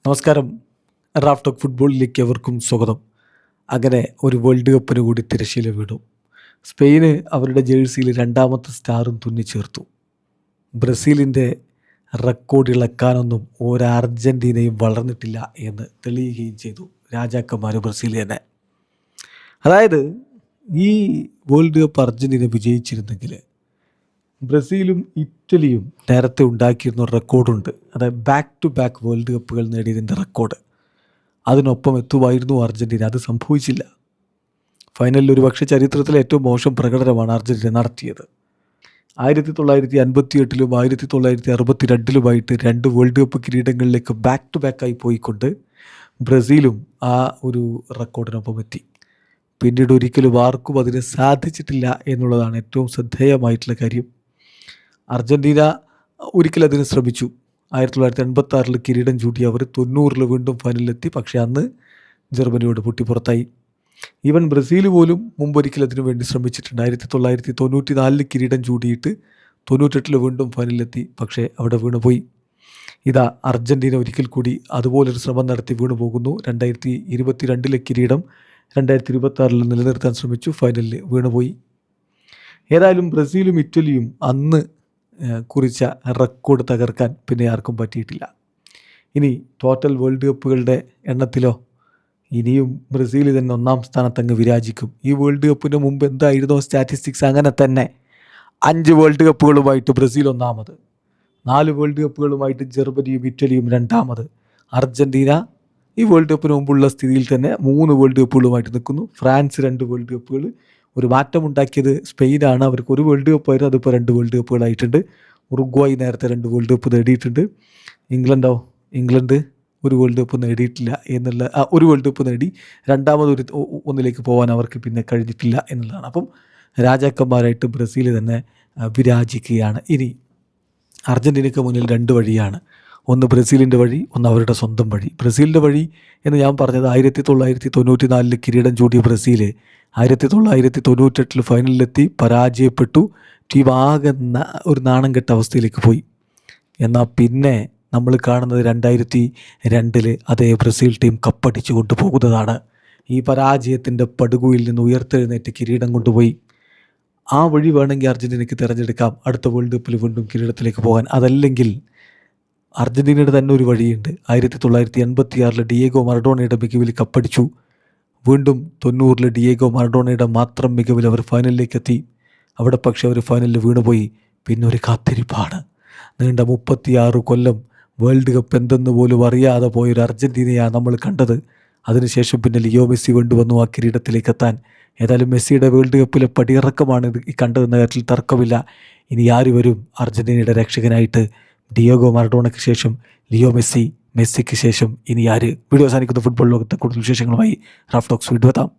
നമസ്കാരം. Raf talk ഫുട്ബോളിലേക്ക് എവർക്കും സ്വാഗതം. അങ്ങനെ ഒരു വേൾഡ് കപ്പിന് കൂടി തിരശ്ശീല വീണു. സ്പെയിന് അവരുടെ ജേഴ്സിയിൽ രണ്ടാമത്തെ സ്റ്റാറും തുന്നിച്ചേർത്തു. ബ്രസീലിൻ്റെ റെക്കോർഡ് ഇളക്കാനൊന്നും ഒരു അർജൻറ്റീനയും വളർന്നിട്ടില്ല എന്ന് തെളിയുകയും ചെയ്തു രാജാക്കന്മാർ ബ്രസീൽ തന്നെ. അതായത് ഈ വേൾഡ് കപ്പ് അർജൻറ്റീന വിജയിച്ചിരുന്നെങ്കിൽ ബ്രസീലും ഇറ്റലിയും നേരത്തെ ഉണ്ടാക്കിയിരുന്ന ഒരു റെക്കോർഡുണ്ട്. അതായത് ബാക്ക് ടു ബാക്ക് വേൾഡ് കപ്പുകൾ നേടിയതിൻ്റെ റെക്കോർഡ്. അതിനൊപ്പം എത്തുമായിരുന്നു അർജൻറ്റീന. അത് സംഭവിച്ചില്ല. ഫൈനലിൽ ഒരുപക്ഷെ ചരിത്രത്തിലെ ഏറ്റവും മോശം പ്രകടനമാണ് അർജൻറ്റീന നടത്തിയത്. 1958-ലും 1962-ലുമായിട്ട് 2 വേൾഡ് കപ്പ് കിരീടങ്ങളിലേക്ക് ബാക്ക് ടു ബാക്കായി പോയിക്കൊണ്ട് ബ്രസീലും ആ ഒരു റെക്കോർഡിനൊപ്പം എത്തി. പിന്നീട് ഒരിക്കലും ആർക്കും അതിന് സാധിച്ചിട്ടില്ല എന്നുള്ളതാണ് ഏറ്റവും ശ്രദ്ധേയമായിട്ടുള്ള കാര്യം. അർജൻറ്റീന ഒരിക്കലും അതിന് ശ്രമിച്ചു. 1986 കിരീടം ചൂട്ടി അവർ 90 വീണ്ടും ഫൈനലിലെത്തി. പക്ഷേ അന്ന് ജർമ്മനിയോട് പൊട്ടിപ്പുറത്തായി. ഈവൻ ബ്രസീൽ പോലും മുമ്പൊരിക്കൽ അതിനു വേണ്ടി ശ്രമിച്ചിട്ടുണ്ട്. 1994 കിരീടം ചൂടിയിട്ട് 98 വീണ്ടും ഫൈനലിലെത്തി. പക്ഷേ അവിടെ വീണുപോയി. ഇതാ അർജൻറ്റീന ഒരിക്കൽ കൂടി അതുപോലൊരു ശ്രമം നടത്തി വീണു പോകുന്നു. 2022 കിരീടം 2026 നിലനിർത്താൻ ശ്രമിച്ചു. ഫൈനലിൽ വീണുപോയി. ഏതായാലും ബ്രസീലും ഇറ്റലിയും അന്ന് കുറിച്ച റെക്കോർഡ് തകർക്കാൻ പിന്നെ ആർക്കും പറ്റിയിട്ടില്ല. ഇനി ടോട്ടൽ വേൾഡ് കപ്പുകളുടെ എണ്ണത്തിലോ ഇനിയും ബ്രസീൽ തന്നെ 1-ാം സ്ഥാനത്തങ്ങ് വിരാജിക്കും. ഈ വേൾഡ് കപ്പിന് മുമ്പ് എന്തായിരുന്നോ സ്റ്റാറ്റിസ്റ്റിക്സ് അങ്ങനെ തന്നെ. 5 വേൾഡ് കപ്പുകളുമായിട്ട് ബ്രസീൽ 1-ാമത്, 4 വേൾഡ് കപ്പുകളുമായിട്ട് ജർമ്മനിയും ഇറ്റലിയും 2-ാമത്. അർജൻറ്റീന ഈ വേൾഡ് കപ്പിന് മുമ്പുള്ള സ്ഥിതിയിൽ തന്നെ 3 വേൾഡ് കപ്പുകളുമായിട്ട് നിൽക്കുന്നു. ഫ്രാൻസ് 2 വേൾഡ് കപ്പുകൾ. ഒരു മാറ്റമുണ്ടാക്കിയത് സ്പെയിനാണ്. അവർക്ക് 1 വേൾഡ് കപ്പായിരുന്നു, അതിപ്പോൾ 2 വേൾഡ് കപ്പുകളായിട്ടുണ്ട്. ഉറുഗ്വായി നേരത്തെ 2 വേൾഡ് കപ്പ് നേടിയിട്ടുണ്ട്. ഇംഗ്ലണ്ട് 1 വേൾഡ് കപ്പ് നേടിയിട്ടില്ല എന്നുള്ള 1 വേൾഡ് കപ്പ് നേടി. രണ്ടാമത് ഒന്നിലേക്ക് പോകാൻ അവർക്ക് പിന്നെ കഴിഞ്ഞിട്ടില്ല എന്നുള്ളതാണ്. അപ്പം രാജാക്കന്മാരായിട്ട് ബ്രസീൽ തന്നെ വിരാജിക്കുകയാണ്. ഇനി അർജൻറ്റീനയ്ക്ക് മുന്നിൽ 2 വഴിയാണ്. ഒന്ന് ബ്രസീലിൻ്റെ വഴി, ഒന്ന് അവരുടെ സ്വന്തം വഴി. ബ്രസീലിൻ്റെ വഴി എന്ന് ഞാൻ പറഞ്ഞത് 1994 കിരീടം ചൂടിയ ബ്രസീൽ 1998 ഫൈനലിലെത്തി പരാജയപ്പെട്ടു. ടീം ആകെ ഒരു നാണം കെട്ട അവസ്ഥയിലേക്ക് പോയി. എന്നാൽ പിന്നെ നമ്മൾ കാണുന്നത് 2002 അതേ ബ്രസീൽ ടീം കപ്പടിച്ചു കൊണ്ടുപോകുന്നതാണ്. ഈ പരാജയത്തിൻ്റെ പടുകുയിൽ നിന്ന് ഉയർത്തെഴുന്നേറ്റ് കിരീടം കൊണ്ടുപോയി. ആ വഴി വേണമെങ്കിൽ അർജൻറ്റീനയ്ക്ക് തിരഞ്ഞെടുക്കാം, അടുത്ത വേൾഡ് കപ്പിൽ വീണ്ടും കിരീടത്തിലേക്ക് പോകാൻ. അതല്ലെങ്കിൽ അർജൻറ്റീനയുടെ തന്നെ ഒരു വഴിയുണ്ട്. 1986 ഡിയേഗോ മറഡോണയുടെ മികവിൽ കപ്പടിച്ചു. വീണ്ടും 90 ഡിയേഗോ മറഡോണയുടെ മാത്രം മികവിൽ അവർ ഫൈനലിലേക്ക് എത്തി. അവിടെ പക്ഷേ അവർ ഫൈനലിൽ വീണുപോയി. പിന്നെ ഒരു കാത്തിരിപ്പാണ്. നീണ്ട 36 കൊല്ലം വേൾഡ് കപ്പ് എന്തെന്ന് പോലും അറിയാതെ പോയൊരു അർജൻറ്റീനയാണ് നമ്മൾ കണ്ടത്. അതിനുശേഷം പിന്നെ ലിയോ മെസ്സി കൊണ്ടുവന്നു ആ കിരീടത്തിലേക്ക് എത്താൻ. ഏതായാലും മെസ്സിയുടെ വേൾഡ് കപ്പിലെ പടിയിറക്കമാണ് ഇത് കണ്ടതെന്ന കാര്യത്തിൽ തർക്കമില്ല. ഇനി ആര് വരും അർജൻറ്റീനയുടെ രക്ഷകനായിട്ട്? ഡിയേഗോ മറഡോണയ്ക്ക് ശേഷം ലിയോ മെസ്സി, മെസ്സിക്ക് ശേഷം ഇനി ആര്? വീഡിയോ അവസാനിക്കുന്ന ഫുട്ബോൾ ലോകത്തെ കൂടുതൽ വിശേഷങ്ങളുമായി റാഫ് ടോക്സ് വീണ്ടും എത്താം.